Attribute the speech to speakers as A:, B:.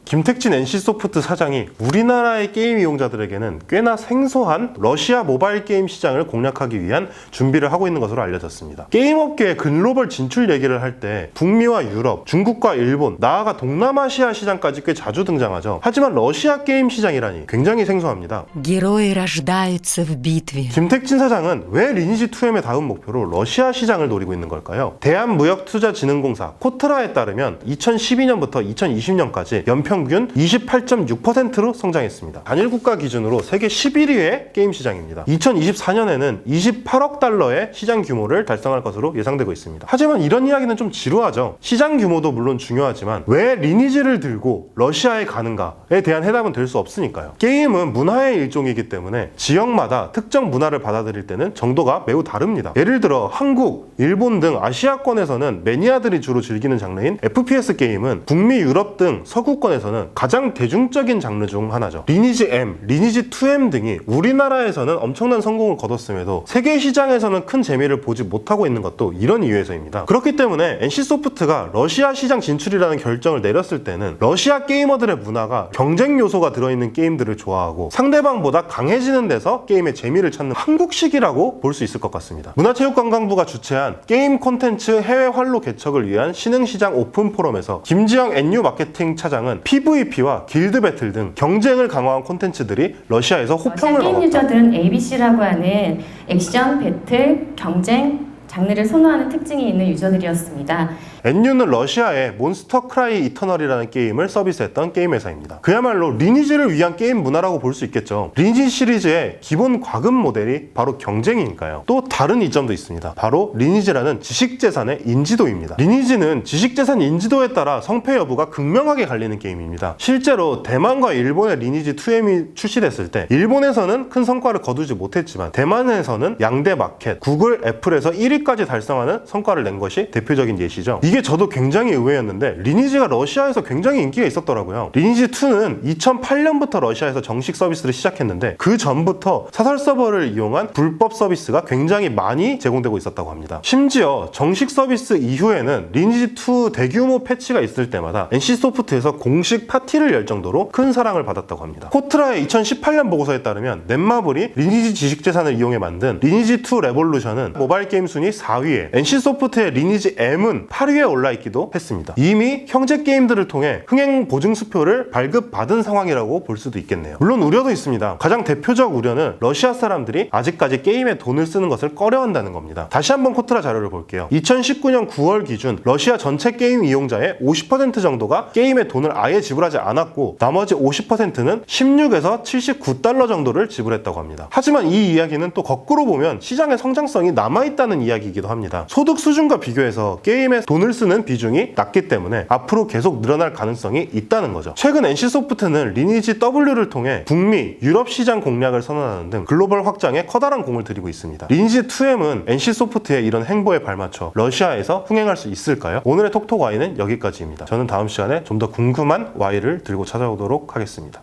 A: 김택진 NC소프트 사장이 우리나라의 게임 이용자들에게는 꽤나 생소한 러시아 모바일 게임 시장을 공략하기 위한 준비를 하고 있는 것으로 알려졌습니다. 게임 업계의 글로벌 진출 얘기를 할 때 북미와 유럽, 중국과 일본, 나아가 동남아시아 시장까지 꽤 자주 등장하죠. 하지만 러시아 게임 시장이라니 굉장히 생소합니다.
B: Герои рождаются в битве.
A: 김택진 사장은 왜 리니지 2M의 다음 목표로 러시아 시장을 노리고 있는 걸까요? 대한무역투자진흥공사 코트라에 따르면 2012년부터 2020년까지 연평균 28.6%로 성장했습니다. 단일 국가 기준으로 세계 11위의 게임 시장입니다. 2024년에는 28억 달러의 시장 규모를 달성할 것으로 예상되고 있습니다. 하지만 이런 이야기는 좀 지루하죠. 시장 규모도 물론 중요하지만 왜 리니지를 들고 러시아에 가는가에 대한 해답은 될 수 없으니까요. 게임은 문화의 일종이기 때문에 지역마다 특정 문화를 받아들일 때는 정도가 매우 다릅니다. 예를 들어 한국, 일본 등 아시아권에서는 매니아들이 주로 즐기는 장르인 FPS 게임은 북미, 유럽 등 서구권에서는 가장 대중적인 장르 중 하나죠. 리니지 M, 리니지 2M 등이 우리나라에서는 엄청난 성공을 거뒀음에도 세계 시장에서는 큰 재미를 보지 못하고 있는 것도 이런 이유에서입니다. 그렇기 때문에 NC소프트가 러시아 시장 진출이라는 결정을 내렸을 때는 러시아 게이머들의 문화가 경쟁 요소가 들어있는 게임들을 좋아하고 상대방보다 강해지는 데서 게임의 재미를 찾는 한국식이라고 볼 수 있을 것 같습니다. 문화체육관광부가 주최한 게임 콘텐츠 해외 활로 개척을 위한 신흥시장 오픈 포럼에서 김지영 NU 마케팅 차장은 PVP와 길드 배틀 등 경쟁을 강화한 콘텐츠들이 러시아에서 호평을
C: 게임
A: 얻었다.
C: 유저들은 ABC라고 하는 액션, 배틀, 경쟁 장르를 선호하는 특징이 있는 유저들이었습니다.
A: NU는 러시아의 몬스터 크라이 이터널이라는 게임을 서비스했던 게임 회사입니다. 그야말로 리니지를 위한 게임 문화라고 볼 수 있겠죠. 리니지 시리즈의 기본 과금 모델이 바로 경쟁이니까요. 또 다른 이점도 있습니다. 바로 리니지라는 지식재산의 인지도입니다. 리니지는 지식재산 인지도에 따라 성패 여부가 극명하게 갈리는 게임입니다. 실제로 대만과 일본의 리니지 2M이 출시됐을 때 일본에서는 큰 성과를 거두지 못했지만 대만에서는 양대 마켓, 구글, 애플에서 1위까지 달성하는 성과를 낸 것이 대표적인 예시죠. 이게 저도 굉장히 의외였는데 리니지가 러시아에서 굉장히 인기가 있었더라고요. 리니지 2는 2008년부터 러시아에서 정식 서비스를 시작했는데 그 전부터 사설 서버를 이용한 불법 서비스가 굉장히 많이 제공되고 있었다고 합니다. 심지어 정식 서비스 이후에는 리니지 2 대규모 패치가 있을 때마다 NC소프트에서 공식 파티를 열 정도로 큰 사랑을 받았다고 합니다. 코트라의 2018년 보고서에 따르면 넷마블이 리니지 지식재산을 이용해 만든 리니지 2 레볼루션은 모바일 게임 순위 4위에 NC소프트의 리니지 M은 8위에 올라있기도 했습니다. 이미 형제 게임들을 통해 흥행 보증수표를 발급받은 상황이라고 볼 수도 있겠네요. 물론 우려도 있습니다. 가장 대표적 우려는 러시아 사람들이 아직까지 게임에 돈을 쓰는 것을 꺼려한다는 겁니다. 다시 한번 코트라 자료를 볼게요. 2019년 9월 기준 러시아 전체 게임 이용자의 50% 정도가 게임에 돈을 아예 지불하지 않았고 나머지 50%는 16에서 79달러 정도를 지불했다고 합니다. 하지만 이 이야기는 또 거꾸로 보면 시장의 성장성이 남아있다는 이야기이기도 합니다. 소득 수준과 비교해서 게임에 돈을 쓰는 비중이 낮기 때문에 앞으로 계속 늘어날 가능성이 있다는 거죠. 최근 NC소프트는 리니지 W를 통해 북미, 유럽 시장 공략을 선언하는 등 글로벌 확장에 커다란 공을 들이고 있습니다. 리니지 2M은 NC소프트의 이런 행보에 발맞춰 러시아에서 흥행할 수 있을까요? 오늘의 톡톡 Y는 여기까지입니다. 저는 다음 시간에 좀 더 궁금한 Y를 들고 찾아오도록 하겠습니다.